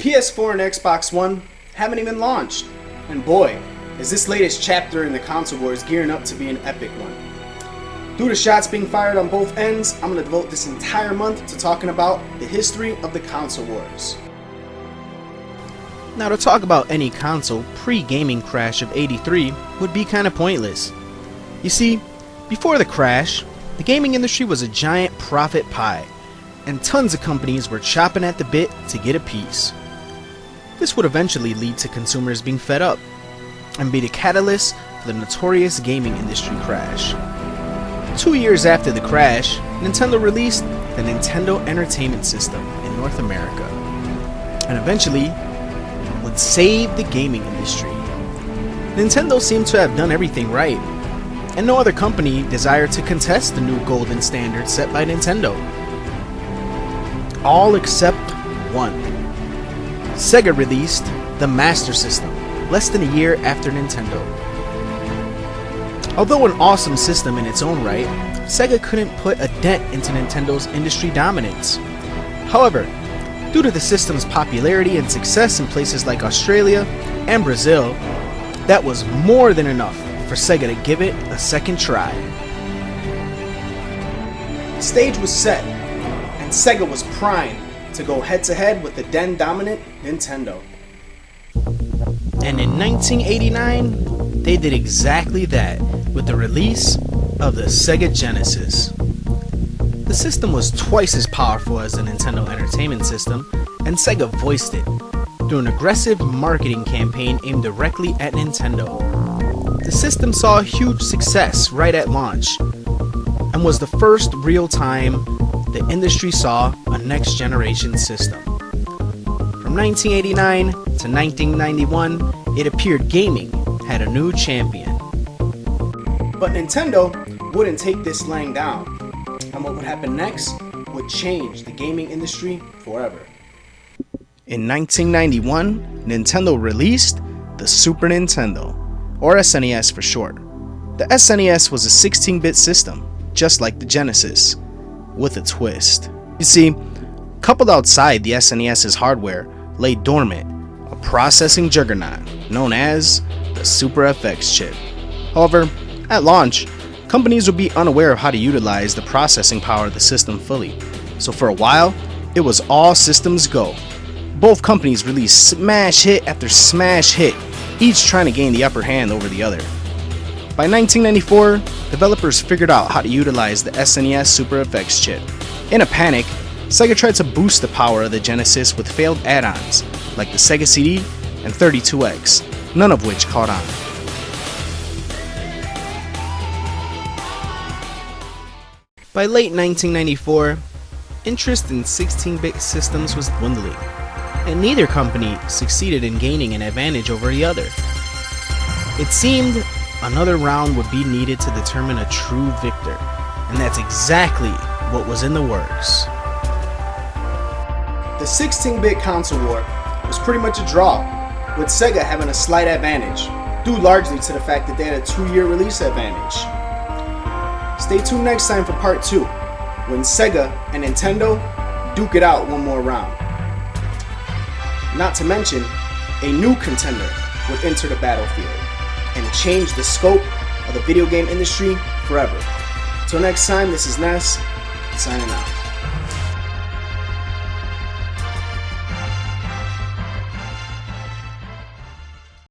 PS4 and Xbox One haven't even launched, and boy, is this latest chapter in the console wars gearing up to be an epic one. Due to shots being fired on both ends, I'm going to devote this entire month to talking about the history of the console wars. Now, to talk about any console pre-Gaming Crash of '83 would be kinda pointless. You see, before the crash, the gaming industry was a giant profit pie, and tons of companies were chopping at the bit to get a piece. This would eventually lead to consumers being fed up, and be the catalyst for the notorious gaming industry crash. 2 years after the crash, Nintendo released the Nintendo Entertainment System in North America, and eventually would save the gaming industry. Nintendo seemed to have done everything right, and no other company desired to contest the new golden standard set by Nintendo. All except one. Sega released the Master System less than a year after Nintendo. Although an awesome system in its own right, Sega couldn't put a dent into Nintendo's industry dominance. However, due to the system's popularity and success in places like Australia and Brazil, that was more than enough for Sega to give it a second try. The stage was set, and Sega was primed to go head-to-head with the then dominant Nintendo. And in 1989, they did exactly that with the release of the Sega Genesis. The system was twice as powerful as the Nintendo Entertainment System, and Sega voiced it through an aggressive marketing campaign aimed directly at Nintendo. The system saw a huge success right at launch, and was the first real time the industry saw a next generation system. From 1989 to 1991, it appeared gaming had a new champion. But Nintendo wouldn't take this laying down, and what would happen next would change the gaming industry forever. In 1991, Nintendo released the Super Nintendo, or SNES for short. The SNES was a 16-bit system, just like the Genesis, with a twist. You see, coupled outside the SNES's hardware lay dormant a processing juggernaut known as the Super FX chip. However, at launch, companies would be unaware of how to utilize the processing power of the system fully, so for a while, it was all systems go. Both companies released smash hit after smash hit, each trying to gain the upper hand over the other. By 1994, developers figured out how to utilize the SNES Super FX chip. In a panic, Sega tried to boost the power of the Genesis with failed add-ons like the Sega CD and 32X, none of which caught on. By late 1994, interest in 16-bit systems was dwindling, and neither company succeeded in gaining an advantage over the other. It seemed another round would be needed to determine a true victor, and that's exactly what was in the works. The 16-bit console war was pretty much a draw, with Sega having a slight advantage, due largely to the fact that they had a 2-year release advantage. Stay tuned next time for part 2, when Sega and Nintendo duke it out one more round. Not to mention, a new contender would enter the battlefield and change the scope of the video game industry forever. Till next time, this is Ness, signing out.